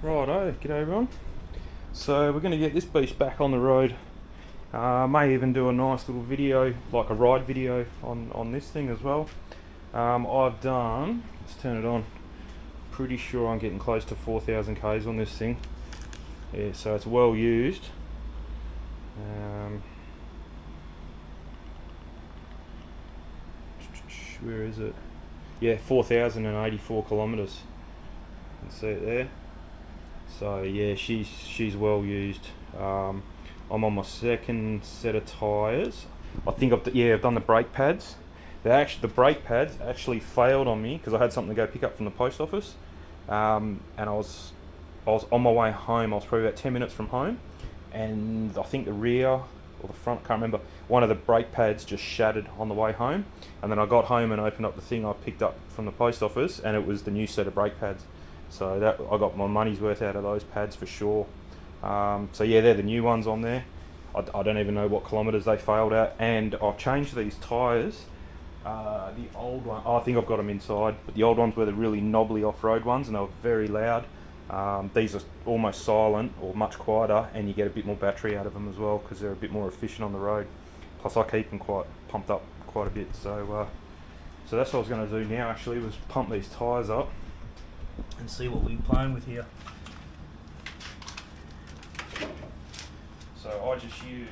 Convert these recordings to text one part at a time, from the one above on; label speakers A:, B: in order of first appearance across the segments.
A: Righto, g'day everyone. So we're going to get this beast back on the road. May even do a nice little video, like a ride video on this thing as well. I've done, let's turn it on, pretty sure I'm getting close to 4,000 Ks on this thing. Yeah, so it's well used. Where is it? Yeah, 4,084 kilometres. You can see it there. So yeah, she's well used. I'm on my second set of tyres. I think I've done the brake pads. The brake pads actually failed on me because I had something to go pick up from the post office, and I was on my way home. I was probably about 10 minutes from home, and I think the rear or the front, can't remember, one of the brake pads just shattered on the way home. And then I got home and opened up the thing I picked up from the post office, and it was the new set of brake pads. So that I got my money's worth out of those pads for sure. So yeah, they're the new ones on there. I don't even know what kilometres they failed at, and I've changed these tyres. The old one, I think I've got them inside, but the old ones were the really knobbly off-road ones, and they were very loud. These are almost silent or much quieter, and you get a bit more battery out of them as well because they're a bit more efficient on the road. Plus, I keep them quite pumped up quite a bit. So that's what I was going to do now. Actually, was pump these tyres up and see what we're playing with here. So I just use.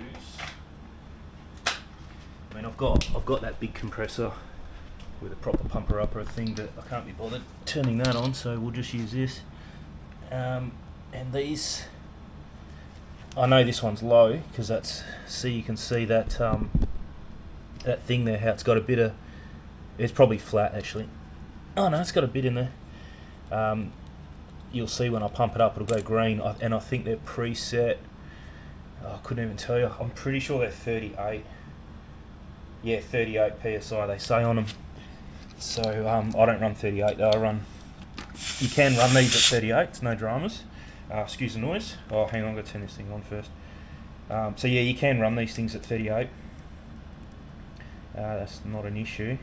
A: I mean, I've got that big compressor with a proper pumper upper thing, but I can't be bothered turning that on, so we'll just use this. And these, I know this one's low because you can see that that thing there, how it's got a bit of, it's probably flat actually. Oh no, it's got a bit in there. You'll see when I pump it up, it'll go green, and I think they're preset. I couldn't even tell you. I'm pretty sure they're 38. Yeah, 38 psi they say on them. So I don't run 38 though. You can run these at 38. It's no dramas. Excuse the noise. Oh, hang on, I'm gonna turn this thing on first. So yeah, you can run these things at 38. That's not an issue.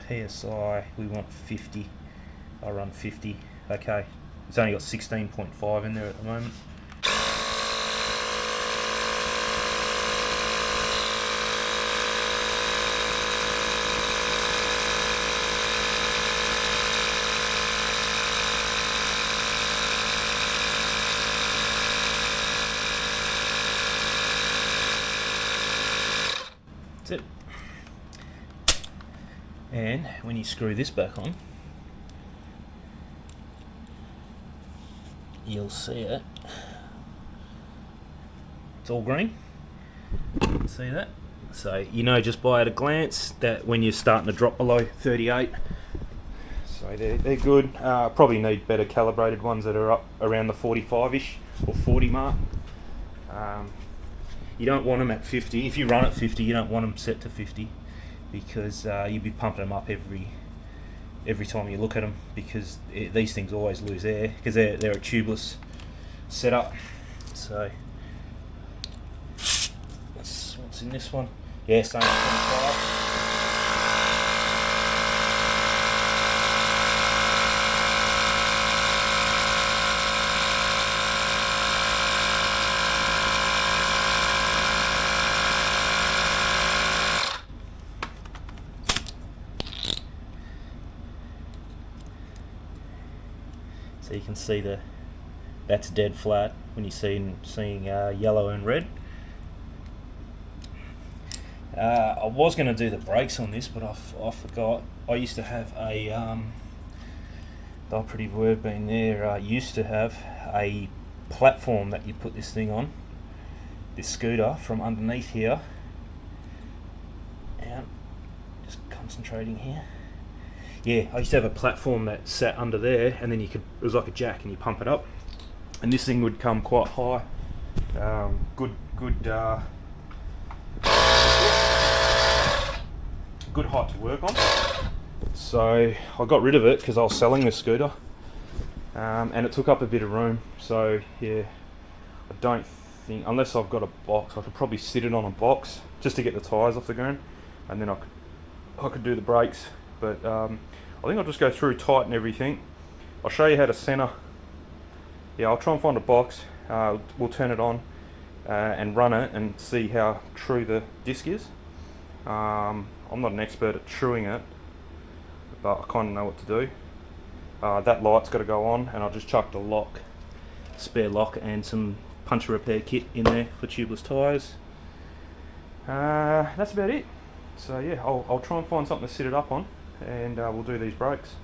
A: PSI, we want 50. I run 50. Okay, it's only got 16.5 in there at the moment. That's it. And when you screw this back on, you'll see it. It's all green. See that? So you know just by at a glance that when you're starting to drop below 38. So they're good. Probably need better calibrated ones that are up around the 45-ish or 40 mark. You don't want them at 50. If you run at 50, you don't want them set to 50 because you'll be pumping them up every time you look at them because these things always lose air because they're a tubeless setup. So what's in this one? Yeah, same 25. So you can see that's dead flat when you're seeing yellow and red. I was going to do the brakes on this, but I forgot. I used to have the operative word being there, used to have a platform that you put this thing on, this scooter, from underneath here. And just concentrating here. Yeah, I used to have a platform that sat under there, and then it was like a jack, and you pump it up, and this thing would come quite high. Good height to work on. So I got rid of it because I was selling this scooter, and it took up a bit of room. So yeah, I don't think, unless I've got a box, I could probably sit it on a box just to get the tyres off the ground, and then I could do the brakes. But I think I'll just go through, tighten everything. I'll show you how to center. Yeah, I'll try and find a box. We'll turn it on and run it and see how true the disc is. I'm not an expert at truing it, but I kind of know what to do. That light's got to go on, and I'll just chuck the lock, spare lock, and some puncture repair kit in there for tubeless tyres. That's about it. So yeah, I'll try and find something to sit it up on, and we'll do these brakes.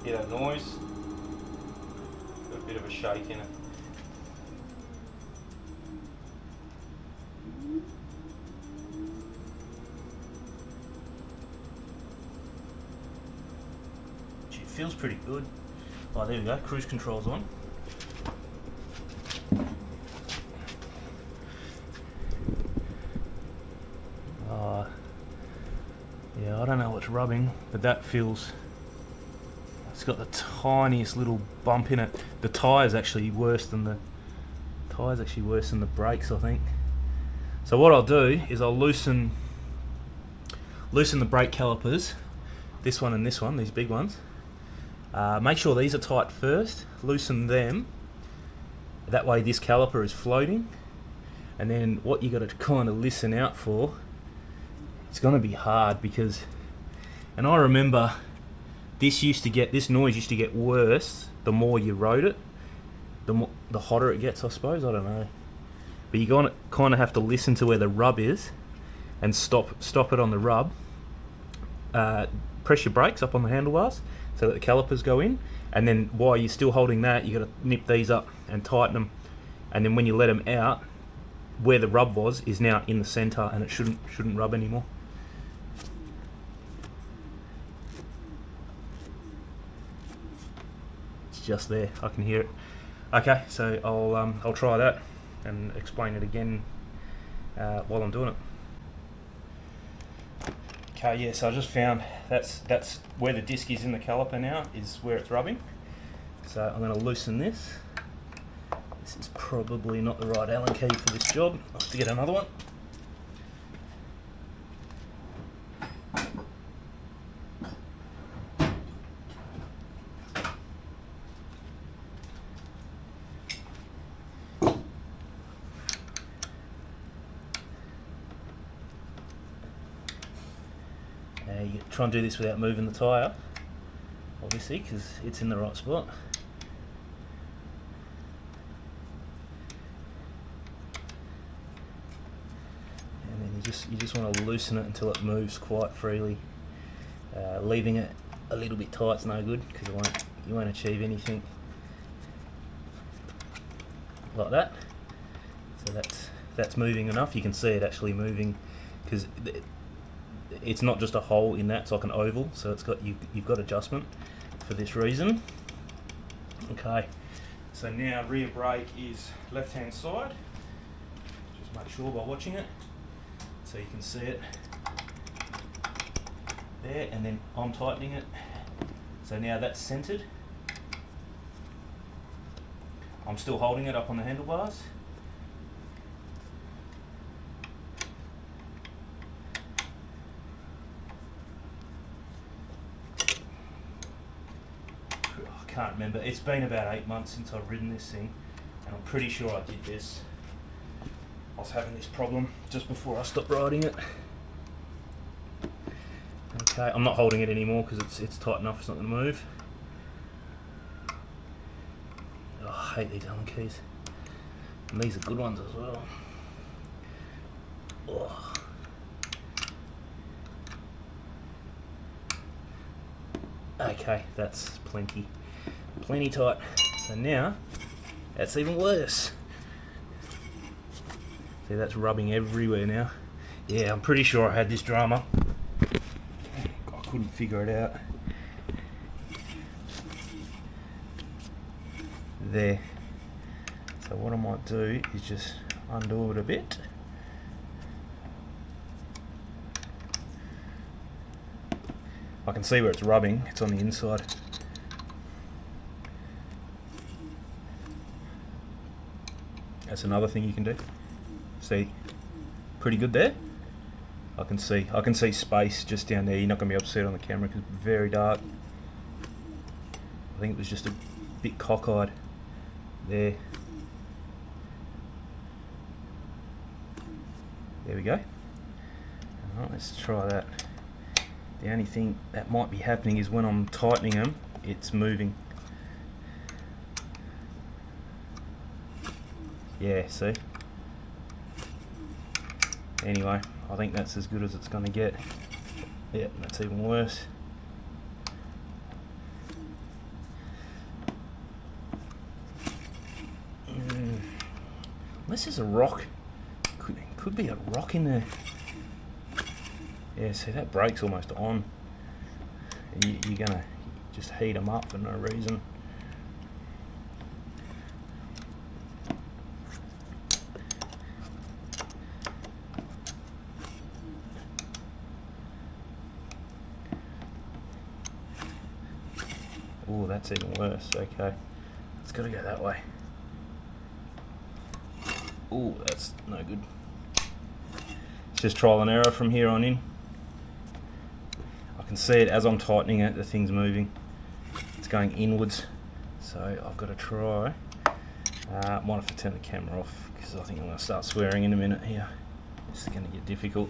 A: Hear that noise? Got a bit of a shake in it. Gee, it feels pretty good. Oh, there we go, cruise control's on. Yeah, I don't know what's rubbing, but that feels... It's got the tiniest little bump in it. The tyre's actually worse than the brakes, I think. So what I'll do is I'll loosen the brake calipers, this one and this one, these big ones. Make sure these are tight first, loosen them, that way this caliper is floating, and then what you got to kind of listen out for, it's going to be hard because, and I remember this noise used to get worse the more you rode it, the hotter it gets, I suppose, I don't know. But you're going to kind of have to listen to where the rub is and stop it on the rub. Press your brakes up on the handlebars so that the calipers go in, and then while you're still holding that, you got to nip these up and tighten them, and then when you let them out, where the rub was is now in the center, and it shouldn't rub anymore. It's just there, I can hear it. Okay, so I'll try that and explain it again while I'm doing it. Okay, yeah, so I just found that's where the disc is in the caliper now, is where it's rubbing. So I'm going to loosen this. This is probably not the right Allen key for this job. I'll have to get another one. You try and do this without moving the tyre, obviously, because it's in the right spot. And then you just want to loosen it until it moves quite freely. Leaving it a little bit tight's no good, because you won't achieve anything like that. So that's moving enough. You can see it actually moving, because it's not just a hole in that, it's like an oval, so it's got you've got adjustment for this reason. Okay, so now rear brake is left hand side. Just make sure by watching it, so you can see it there, and then I'm tightening it. So now that's centered. I'm still holding it up on the handlebars. Can't remember. It's been about 8 months since I've ridden this thing, and I'm pretty sure I did this. I was having this problem just before I stopped riding it. Okay, I'm not holding it anymore because it's tight enough, it's not going to move. Oh, I hate these Allen keys. And these are good ones as well. Oh. Okay, that's plenty tight. So now that's even worse. See, that's rubbing everywhere now. Yeah, I'm pretty sure I had this drama. I couldn't figure it out. There. So what I might do is just undo it a bit. I can see where it's rubbing, it's on the inside. That's another thing you can do. See, pretty good there. I can see space just down there. You're not going to be able to see it on the camera because it's very dark. I think it was just a bit cockeyed there. There we go. Alright, let's try that. The only thing that might be happening is when I'm tightening them, it's moving. Yeah, see? Anyway, I think that's as good as it's going to get. Yeah, that's even worse. Unless there's a rock. Could be a rock in there. Yeah, see, that brake's almost on. You're going to just heat them up for no reason. Oh, that's even worse. Okay, it's got to go that way. Oh, that's no good. It's just trial and error from here on in. I can see it as I'm tightening it, the thing's moving. It's going inwards. So I've got to try. Might have to turn the camera off because I think I'm going to start swearing in a minute here. This is going to get difficult.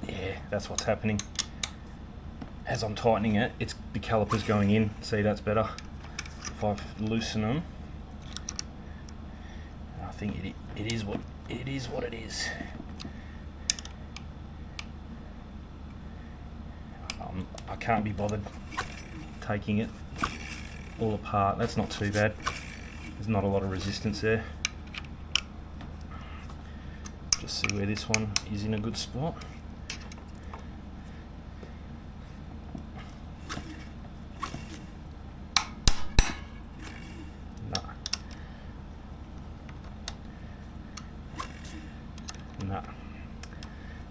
A: Yeah, that's what's happening. As I'm tightening it, the caliper's going in. See, that's better. If I loosen them, I think it is what it is. I can't be bothered taking it all apart. That's not too bad. There's not a lot of resistance there. Just see where this one is in a good spot. Nah,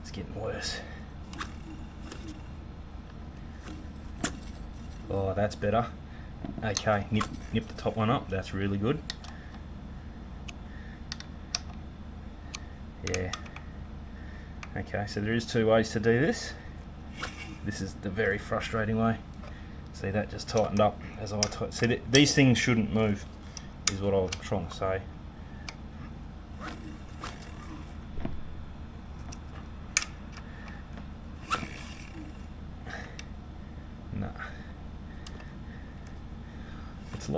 A: it's getting worse. Oh, that's better. Okay, nip the top one up. That's really good. Yeah. Okay, so there is two ways to do this. This is the very frustrating way. See, that just tightened up as I tightened. See, these things shouldn't move, is what I'm trying to say. Nah. It's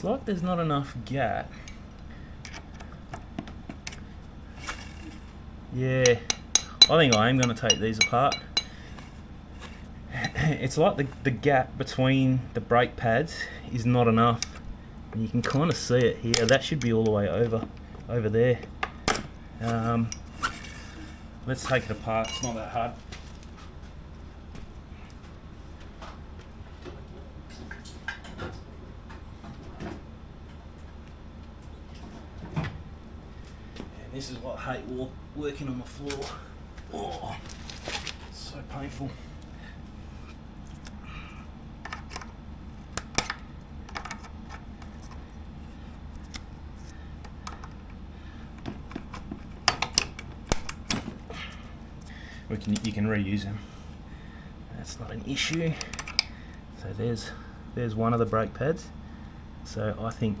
A: like there's not enough gap. Yeah, I think I am going to take these apart. It's like the gap between the brake pads is not enough. And you can kind of see it here. That should be all the way over there. Let's take it apart. It's not that hard. This is what I hate working on the floor. Oh, it's so painful. You can reuse them. That's not an issue. So there's one of the brake pads. So I think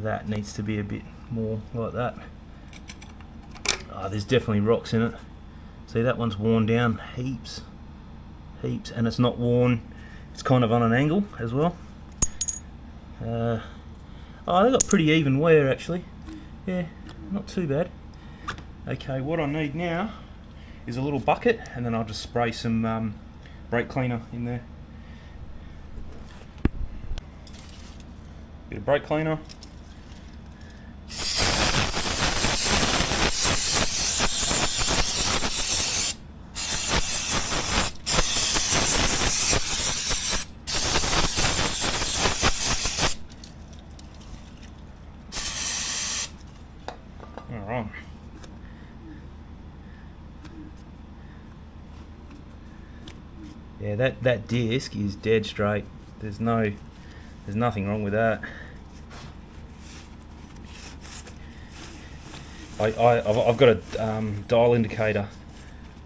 A: that needs to be a bit more like that. There's definitely rocks in it. See, that one's worn down heaps, and it's not worn. It's kind of on an angle as well. They got pretty even wear actually. Yeah, not too bad. Okay, what I need now is a little bucket, and then I'll just spray some brake cleaner in there. Bit of brake cleaner. Yeah, that disc is dead straight. There's nothing wrong with that. I've got a dial indicator,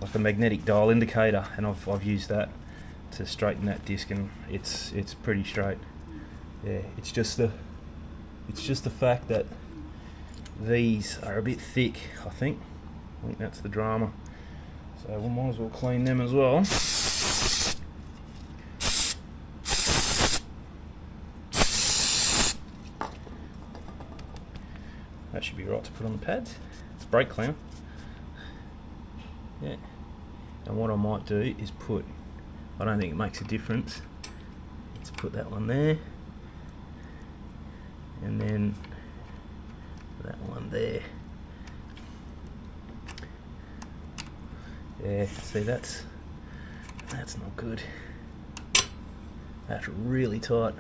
A: like a magnetic dial indicator, and I've used that to straighten that disc, and it's pretty straight. Yeah, it's just the fact that these are a bit thick. I think that's the drama. So we might as well clean them as well. That should be right to put on the pads. It's brake cleaner. Yeah. And what I might do is put, I don't think it makes a difference, let's put that one there, and then that one there. Yeah, see, that's not good. That's really tight.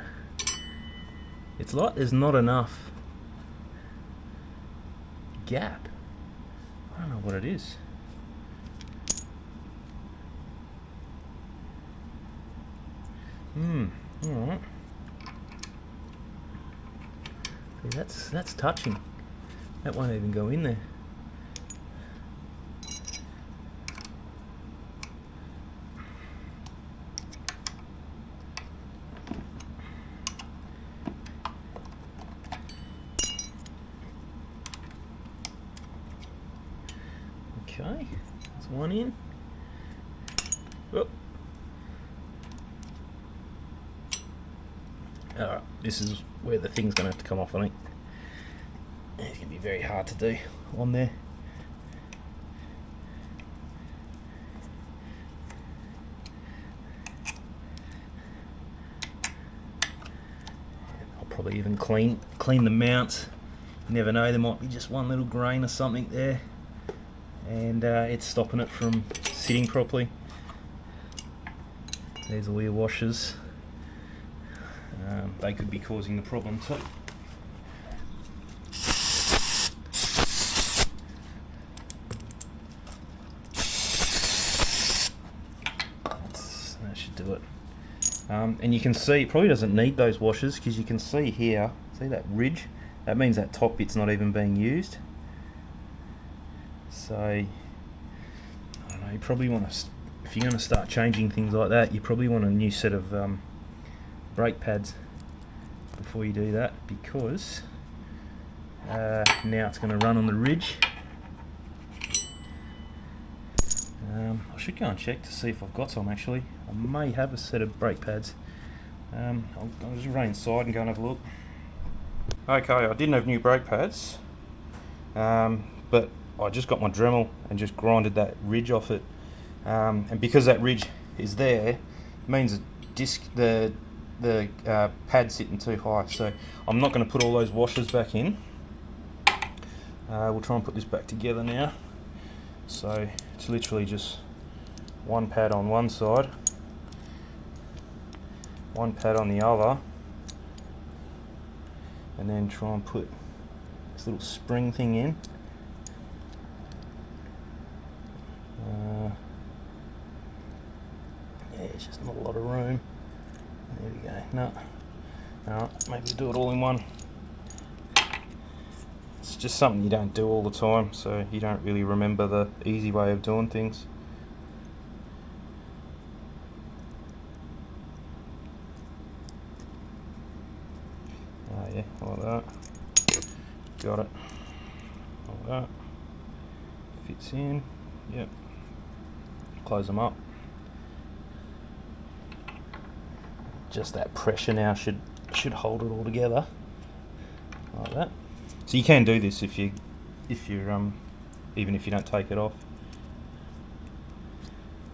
A: It's like there's not enough gap. I don't know what it is. Alright. See, that's touching. That won't even go in there. Okay, there's one in. Oh. Alright, this is where the thing's going to have to come off, I think. It's going to be very hard to do on there. I'll probably even clean the mounts. You never know, there might be just one little grain or something there, and it's stopping it from sitting properly. There's all your washers. They could be causing the problem too. That should do it. And you can see it probably doesn't need those washers, because you can see here, see that ridge? That means that top bit's not even being used. So, I don't know, you probably want to, if you're going to start changing things like that, you probably want a new set of brake pads before you do that, because now it's going to run on the ridge. I should go and check to see if I've got some actually. I may have a set of brake pads. I'll just run inside and go and have a look. Okay, I didn't have new brake pads, but I just got my Dremel and just grinded that ridge off it. And because that ridge is there, it means the pad's sitting too high. So I'm not going to put all those washers back in. We'll try and put this back together now. So it's literally just one pad on one side, one pad on the other, and then try and put this little spring thing in. Yeah, it's just not a lot of room. There we go. No. Alright, maybe do it all in one. It's just something you don't do all the time, so you don't really remember the easy way of doing things. Oh yeah, like that. Got it. Like that. Fits in. Yep. Close them up. Just that pressure now should hold it all together. Like that. So you can do this if you're even if you don't take it off.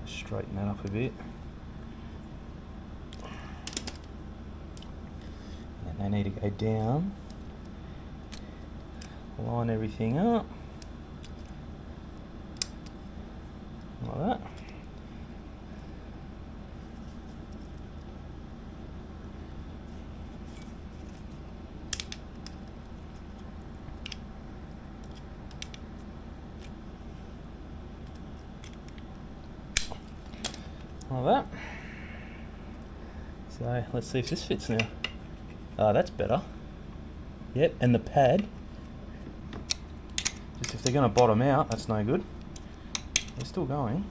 A: Straighten that up a bit. And they need to go down. Line everything up. Like that. Like that.
B: So let's see if this fits now. Ah, that's better. Yep, and the pad. Just if they're going to bottom out, that's no good. They're still going.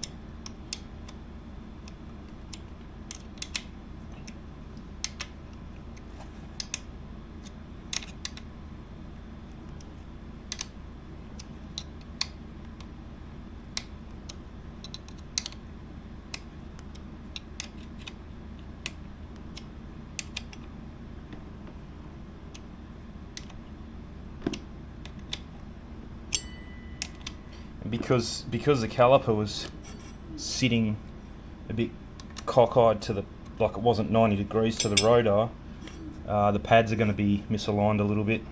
B: Because the caliper was sitting a bit cockeyed to the, like it wasn't 90 degrees to the rotor, the pads are going to be misaligned a little bit,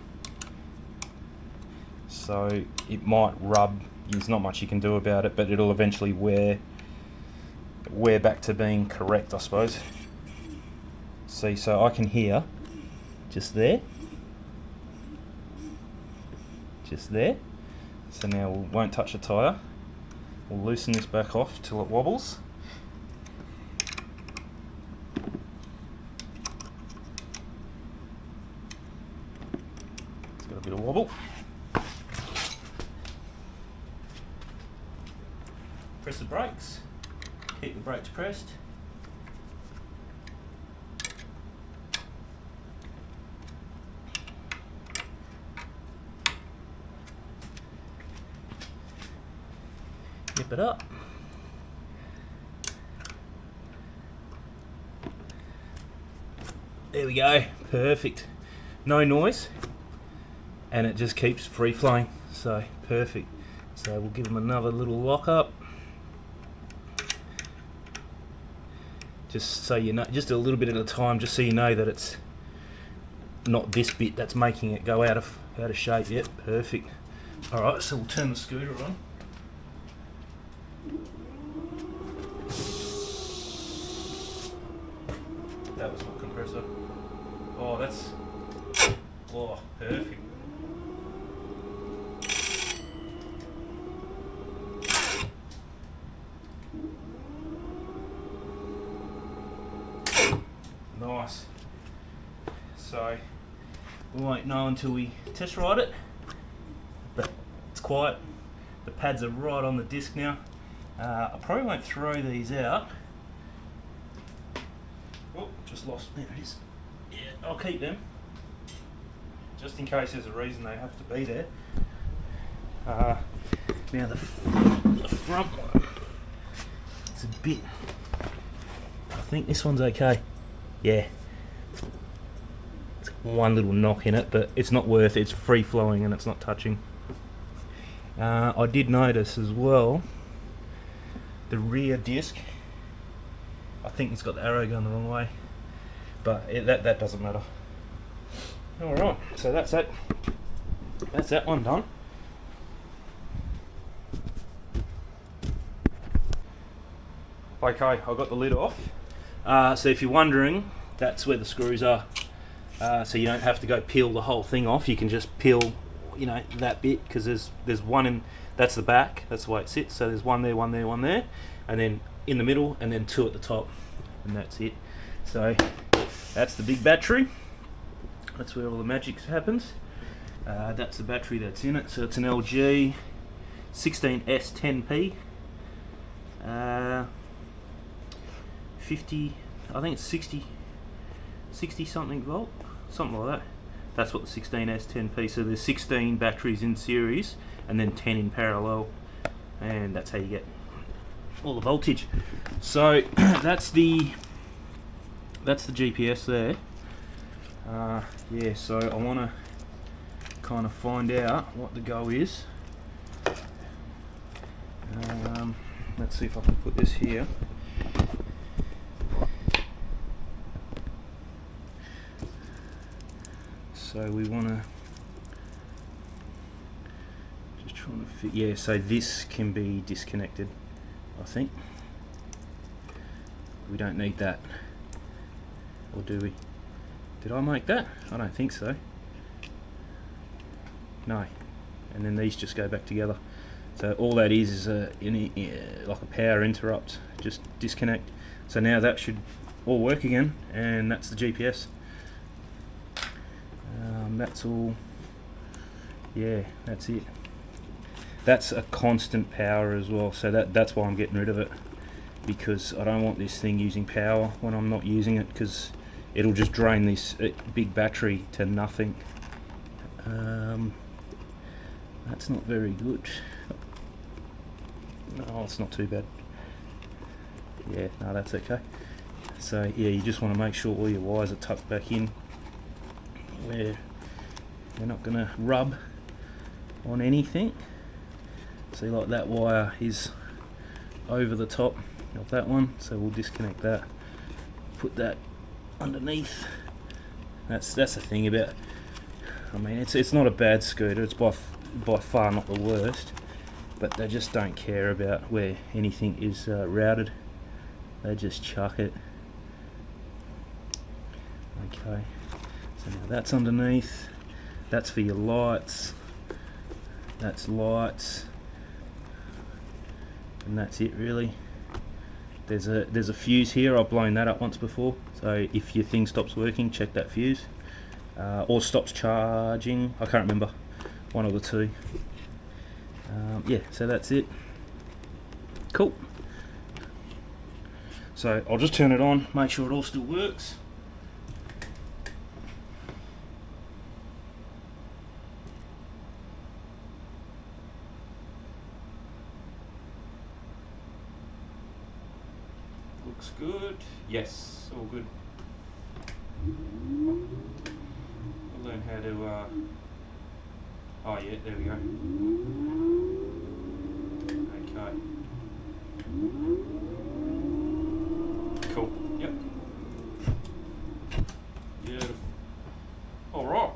B: so it might rub. There's not much you can do about it, but it'll eventually wear back to being correct, I suppose. See, so I can hear just there. So now we won't touch the tyre. We'll loosen this back off till it wobbles. It's got a bit of wobble. Press the brakes. Keep the brakes pressed. Nip it up. There we go, perfect. No noise, and it just keeps free flowing, so perfect. So we'll give them another little lock up. Just so you know, just a little bit at a time, just so you know that it's not this bit that's making it go out of shape. Yep, perfect. All right, so we'll turn the scooter on. That was my compressor. Oh, that's... Oh, perfect. Nice. So, we won't know until we test ride it. But it's quiet. The pads are right on the disc now. I probably won't throw these out. Oh, just lost. There it is. Yeah, I'll keep them. Just in case there's a reason they have to be there. Now the front one. It's a bit... I think this one's okay. Yeah. It's one little knock in it, but it's not worth it. It's free flowing and it's not touching. I did notice as well, the rear disc, I think it's got the arrow going the wrong way, but that doesn't matter. Alright, so that's that one done. Okay, I got the lid off. So if you're wondering, that's where the screws are. So you don't have to go peel the whole thing off. You can just peel, you know, that bit, because there's one in, that's the back, that's the way it sits. So there's one there, one there, one there, and then in the middle, and then two at the top, and that's it. So that's the big battery. That's where all the magic happens. That's the battery that's in it. So it's an LG 16S10P. 50, I think it's 60 something volt, something like that. That's what the 16S10P. So there's 16 batteries in series, and then 10 in parallel, and that's how you get all the voltage. So that's the GPS there. Yeah, so I want to kind of find out what the go is. Let's see if I can put this here. So we want to just trying to fit. Yeah, so this can be disconnected, I think. We don't need that, or do we? Did I make that? I don't think so. No. And then these just go back together. So all that is like a power interrupt. Just disconnect. So now that should all work again, and that's the GPS. That's all. Yeah, that's it. That's a constant power as well, so that's why I'm getting rid of it, because I don't want this thing using power when I'm not using it, because it'll just drain this big battery to nothing. That's not very good. No, it's not too bad. Yeah, no, that's okay. So yeah, you just want to make sure all your wires are tucked back in where they're not going to rub on anything. See, like that wire is over the top of that one, so we'll disconnect that, put that underneath. That's the thing about, I mean, it's not a bad scooter, it's by far not the worst, but they just don't care about where anything is routed. They just chuck it. Okay, so now that's underneath. That's for your lights. That's lights, and that's it really. There's a fuse here. I've blown that up once before, so if your thing stops working, check that fuse, or stops charging. I can't remember, one of the two. Yeah, so that's it. Cool. So I'll just turn it on, make sure it all still works. Looks good. Yes, all good. I'll learn how to. Oh yeah, there we go. Okay. Cool. Yep. Beautiful. All right.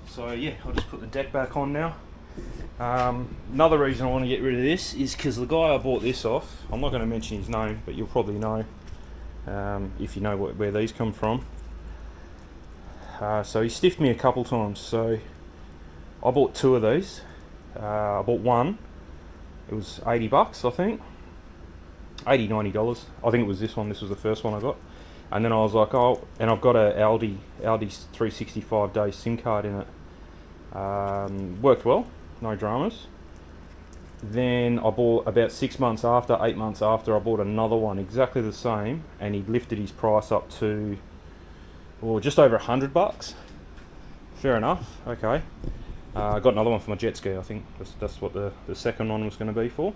B: So yeah, I'll just put the deck back on now. Another reason I want to get rid of this is because the guy I bought this off, I'm not going to mention his name, but you'll probably know if you know where these come from. So he stiffed me a couple times, so I bought two of these. I bought one, it was $80 I think, $90. I think it was this one, this was the first one I got. And then I was like, oh, and I've got a Aldi's 365 day SIM card in it. Worked well, no dramas. Then I bought about 8 months after, I bought another one exactly the same, and he lifted his price up to, well, just over $100. Fair enough. Okay. I got another one for my jet ski. I think that's what the second one was going to be for.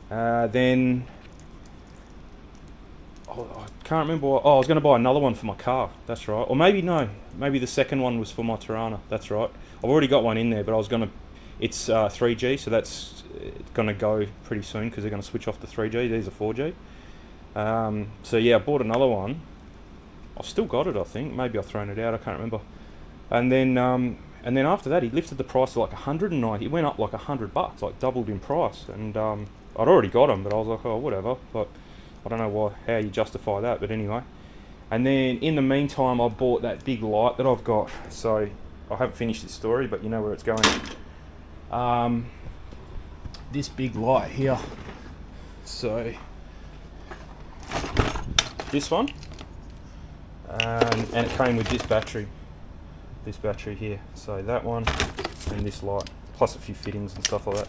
B: Then I can't remember. I was going to buy another one for my car. That's right. Or maybe no. Maybe the second one was for my Tirana. That's right. I've already got one in there, but I was going to. It's 3G, so that's going to go pretty soon because they're going to switch off to 3G. These are 4G. So yeah, I bought another one. I've still got it, I think. Maybe I've thrown it out. I can't remember. And then after that, he lifted the price to like 190. It went up like $100, like doubled in price. And I'd already got them, but I was like, oh, whatever. But I don't know how you justify that, but anyway. And then in the meantime, I bought that big light that I've got. So I haven't finished this story, but you know where it's going. This big light here. So this one. And it came with this battery here. So that one and this light, plus a few fittings and stuff like that.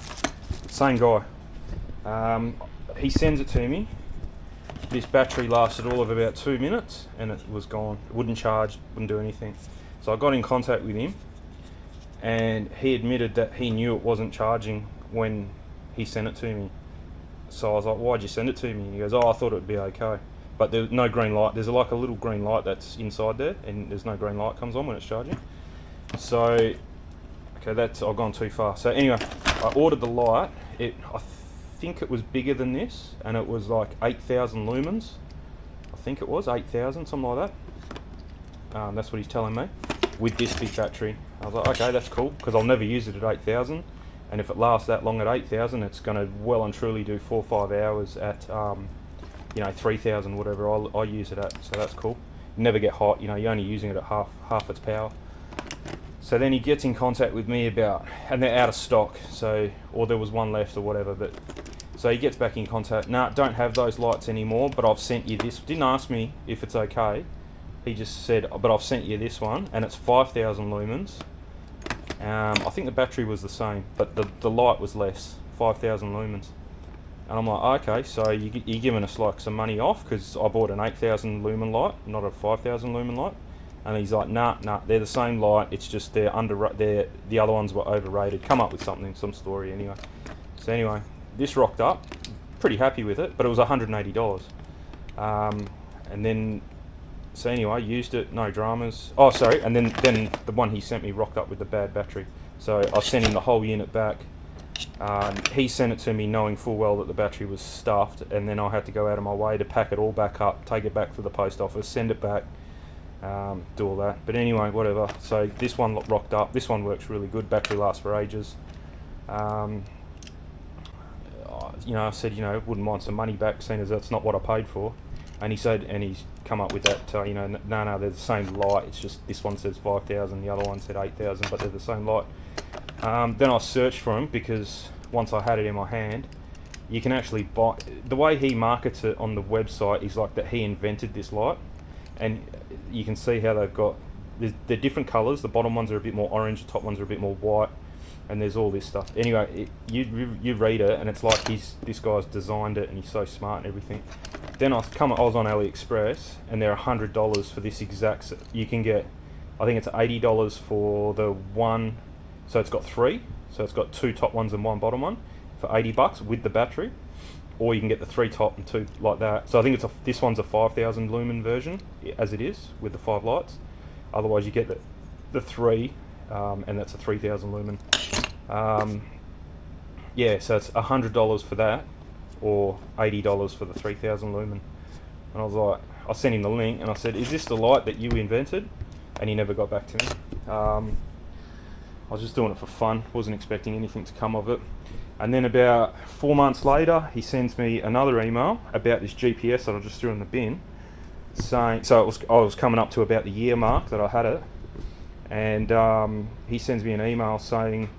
B: Same guy. He sends it to me. This battery lasted all of about 2 minutes and it was gone. It wouldn't charge, wouldn't do anything. So I got in contact with him and he admitted that he knew it wasn't charging when he sent it to me. So I was like, why'd you send it to me? And he goes, oh, I thought it would be okay. But there's no green light. There's like a little green light that's inside there, and there's no green light comes on when it's charging. So, okay, I've gone too far. So anyway, I ordered the light. I think it was bigger than this, and it was like 8,000 lumens. I think it was 8,000, something like that. That's what he's telling me. With this big battery, I was like, okay, that's cool, because I'll never use it at 8,000, and if it lasts that long at 8,000, it's going to well and truly do 4 or 5 hours at 3,000, whatever I use it at, so that's cool. Never get hot, you're only using it at half its power. So then he gets in contact with me about, and they're out of stock, so, or there was one left or whatever, but
A: So he gets back in contact. Nah, don't have those lights anymore, but I've sent you this. Didn't ask me if it's okay. He just said, but I've sent you this one, and it's 5,000 lumens. I think the battery was the same, but the light was less, 5,000 lumens. And I'm like, okay, so you're giving us like some money off, because I bought an 8,000 lumen light, not a 5,000 lumen light. And he's like, nah, they're the same light. It's just the other ones were overrated. Come up with something, some story anyway. So anyway, this rocked up, pretty happy with it, but it was $180. And then, so anyway, used it, no dramas. Oh, sorry, and then the one he sent me rocked up with the bad battery. So I sent him the whole unit back. He sent it to me knowing full well that the battery was stuffed, and then I had to go out of my way to pack it all back up, take it back to the post office, send it back, do all that. But anyway, whatever. So this one rocked up. This one works really good. Battery lasts for ages. You know, I said, you know, wouldn't mind some money back, seeing as that's not what I paid for. And he said, and he's come up with that, you know, no, they're the same light. It's just this one says 5,000, the other one said 8,000, but they're the same light. Then I searched for them, because once I had it in my hand, you can actually buy. The way he markets it on the website is like that he invented this light, and you can see how they've got. They're different colours. The bottom ones are a bit more orange, the top ones are a bit more white, and there's all this stuff. Anyway, you read it, and it's like this guy's designed it, and he's so smart and everything. Then I was on AliExpress, and they're $100 for this exact. You can get, I think it's $80 for the one. So it's got three. So it's got two top ones and one bottom one for $80 with the battery, or you can get the three top and two like that. So I think this one's a 5,000 lumen version as it is with the 5 lights. Otherwise you get the three, and that's a 3,000 lumen. Yeah, so it's $100 for that, or $80 for the 3,000 lumen. And I was like, I sent him the link and I said, is this the light that you invented? And he never got back to me. I was just doing it for fun, wasn't expecting anything to come of it. And then about 4 months later, he sends me another email about this GPS that I just threw in the bin, saying, so I was coming up to about the year mark that I had it, and he sends me an email saying,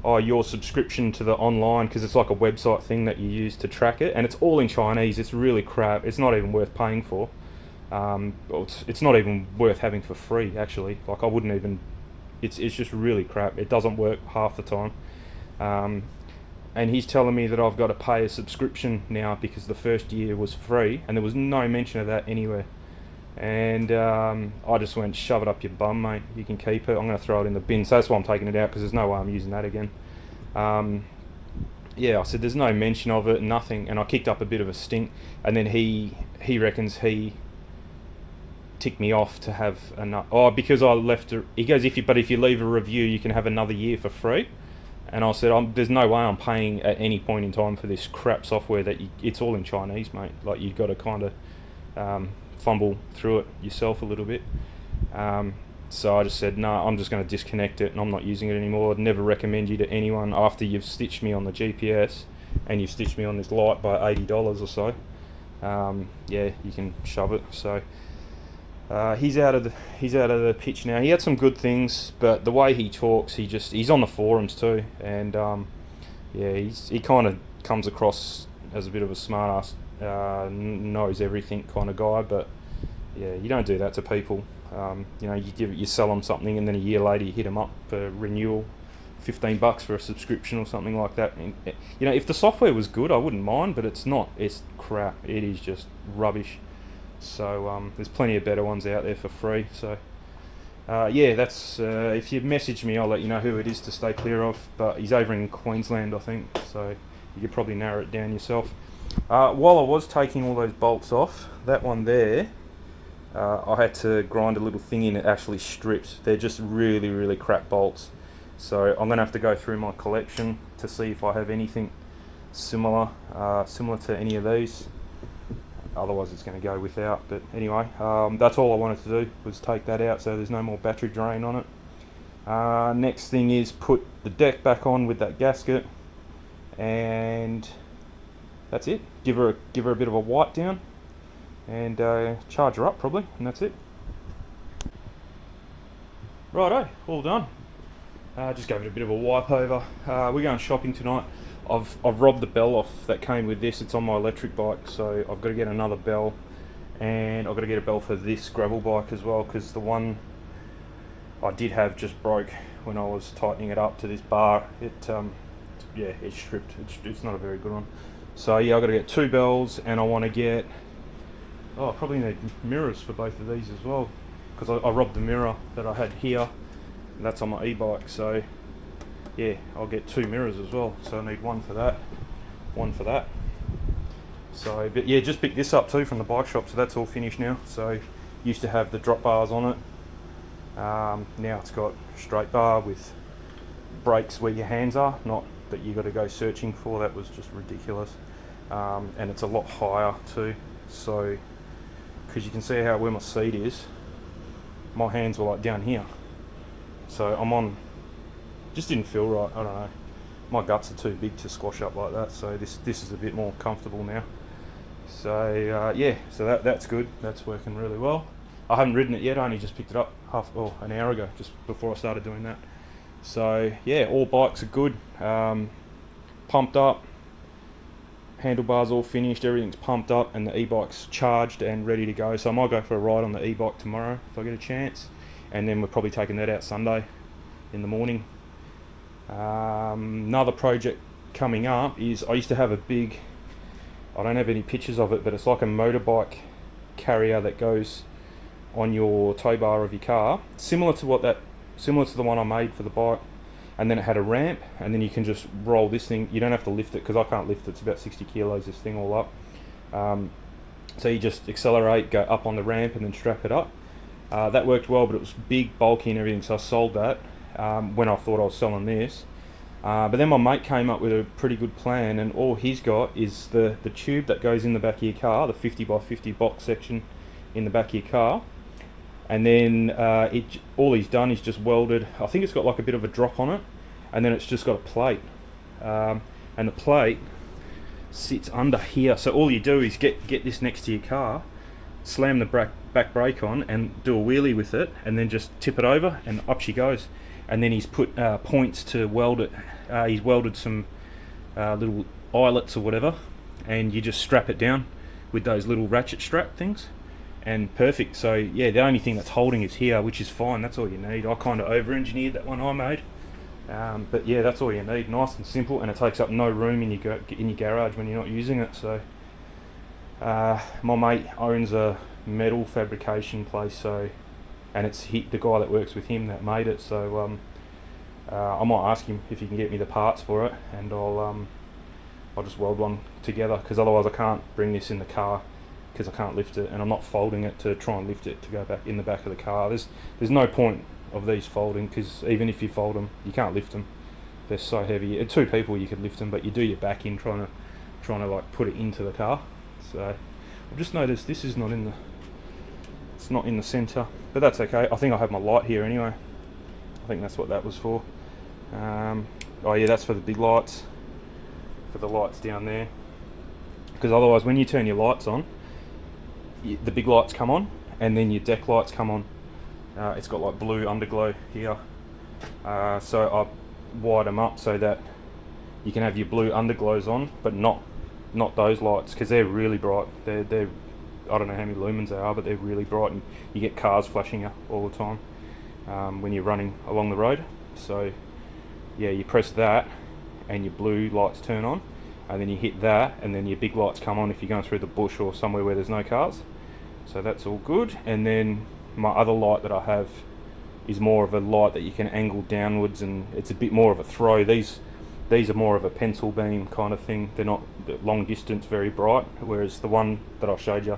A: oh, your subscription to the online, because it's like a website thing that you use to track it, and it's all in Chinese. It's really crap. It's not even worth paying for. It's not even worth having for free, actually. Like, I wouldn't even. It's just really crap. It doesn't work half the time. And he's telling me that I've got to pay a subscription now because the first year was free, and there was no mention of that anywhere. And I just went, shove it up your bum, mate. You can keep it. I'm going to throw it in the bin. So that's why I'm taking it out, because there's no way I'm using that again. Yeah, I said there's no mention of it, nothing. And I kicked up a bit of a stink. And then he reckons he ticked me off to have another. Oh, because I left. He goes, if you leave a review, you can have another year for free. And I said, there's no way I'm paying at any point in time for this crap software that it's all in Chinese, mate. Like, you've got to kind of fumble through it yourself a little bit. So I just said, no, I'm just going to disconnect it and I'm not using it anymore. I'd never recommend you to anyone after you've stitched me on the GPS and you've stitched me on this light by $80 or so. Yeah, you can shove it. So he's out of the pitch now. He had some good things, but the way he talks, he's on the forums too, and yeah, he kind of comes across as a bit of a smart ass, knows everything kind of guy. But yeah, you don't do that to people. You know, you sell them something, and then a year later you hit them up for renewal, $15 for a subscription or something like that. And, you know, if the software was good, I wouldn't mind, but it's not. It's crap. It is just rubbish. So there's plenty of better ones out there for free. So yeah, that's if you message me, I'll let you know who it is to stay clear of. But he's over in Queensland, I think, so you could probably narrow it down yourself. While I was taking all those bolts off, that one there, I had to grind a little thing in. It actually stripped. They're just really, really crap bolts. So I'm gonna have to go through my collection to see if I have anything similar to any of these. Otherwise it's going to go without. But anyway, that's all I wanted to do, was take that out so there's no more battery drain on it. Next thing is put the deck back on with that gasket, and that's it. Give her a bit of a wipe down and charge her up probably, and that's it. Righto, all done. Just gave it a bit of a wipe over. We're going shopping tonight. I've robbed the bell off that came with this. It's on my electric bike, so I've got to get another bell, and I've got to get a bell for this gravel bike as well, because the one I did have just broke when I was tightening it up to this bar. It's stripped. It's not a very good one. So yeah, I've got to get 2 bells, and I want to get, I probably need mirrors for both of these as well, because I robbed the mirror that I had here, and that's on my e-bike. So yeah, I'll get 2 mirrors as well. So I need one for that, one for that. So, but yeah, just picked this up too from the bike shop, so that's all finished now. So used to have the drop bars on it. Now it's got straight bar with brakes where your hands are, not that you got to go searching for. That was just ridiculous. And it's a lot higher too. So, because you can see how where my seat is, my hands were like down here. So I'm on, just didn't feel right. I don't know. My guts are too big to squash up like that. So this is a bit more comfortable now. So yeah, so that's good. That's working really well. I haven't ridden it yet. I only just picked it up an hour ago, just before I started doing that. So yeah, all bikes are good. Pumped up. Handlebars all finished. Everything's pumped up, and the e-bike's charged and ready to go. So I might go for a ride on the e-bike tomorrow if I get a chance, and then we're probably taking that out Sunday in the morning. Another project coming up is, I used to have a big, I don't have any pictures of it, but it's like a motorbike carrier that goes on your tow bar of your car, similar to the one I made for the bike, and then it had a ramp, and then you can just roll this thing. You don't have to lift it, because I can't lift it. It's about 60 kilos, this thing all up. So you just accelerate, go up on the ramp, and then strap it up. That worked well, but it was big, bulky and everything, so I sold that when I thought I was selling this. But then my mate came up with a pretty good plan, and all he's got is the tube that goes in the back of your car, the 50 by 50 box section in the back of your car. And then all he's done is just welded, I think it's got like a bit of a drop on it, and then it's just got a plate. And the plate sits under here, so all you do is get this next to your car, slam the back brake on, and do a wheelie with it, and then just tip it over, and up she goes. And then he's put points to weld it. He's welded some little eyelets or whatever, and you just strap it down with those little ratchet strap things, and perfect. So yeah, the only thing that's holding is here, which is fine. That's all you need. I kind of over-engineered that one I made, but yeah, that's all you need. Nice and simple, and it takes up no room in your garage when you're not using it. So my mate owns a metal fabrication place, so, and it's the guy that works with him that made it. So I might ask him if he can get me the parts for it, and I'll just weld one together, because otherwise I can't bring this in the car, because I can't lift it, and I'm not folding it to try and lift it to go back in the back of the car. There's no point of these folding, because even if you fold them, you can't lift them. They're so heavy. 2 people you could lift them, but you do your back in trying to like put it into the car. So I've just noticed this is not in the, it's not in the center, but that's okay. I think I have my light here anyway. I think that's what that was for. Oh yeah, that's for the big lights, for the lights down there, because otherwise when you turn your lights on, the big lights come on, and then your deck lights come on. It's got like blue underglow here, so I wired them up so that you can have your blue underglows on, but not those lights, because they're really bright. They're I don't know how many lumens they are, but they're really bright, and you get cars flashing up all the time when you're running along the road. So yeah, you press that and your blue lights turn on, and then you hit that, and then your big lights come on if you're going through the bush or somewhere where there's no cars. So that's all good. And then my other light that I have is more of a light that you can angle downwards, and it's a bit more of a throw. These are more of a pencil beam kind of thing. They're not long distance, very bright, whereas the one that I showed you,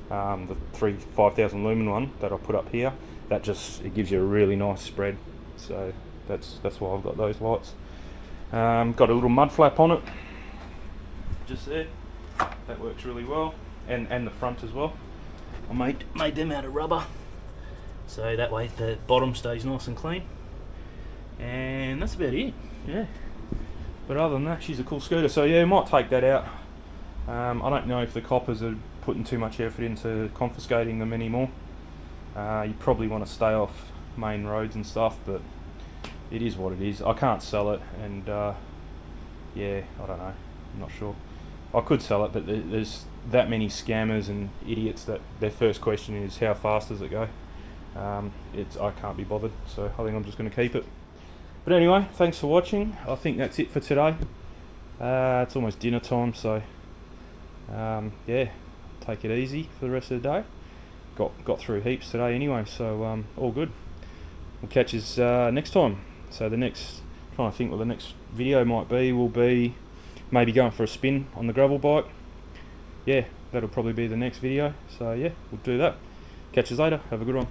A: the 5000 lumen one that I put up here, that just, it gives you a really nice spread. So that's why I've got those lights. Got a little mud flap on it, just there. That works really well, and the front as well. I made them out of rubber, so that way the bottom stays nice and clean. And that's about it. Yeah. But other than that, she's a cool scooter. So yeah, I might take that out. I don't know if the coppers are putting too much effort into confiscating them anymore. You probably want to stay off main roads and stuff, but it is what it is. I can't sell it, and yeah, I don't know. I'm not sure. I could sell it, but there's that many scammers and idiots that their first question is how fast does it go. I can't be bothered, so I think I'm just going to keep it. But anyway, thanks for watching. I think that's it for today. It's almost dinner time, so yeah, take it easy for the rest of the day. Got through heaps today anyway, so all good. We'll catch us next time. So trying to think what the next video might be, will be maybe going for a spin on the gravel bike. Yeah, that'll probably be the next video. So yeah, we'll do that. Catch us later. Have a good one.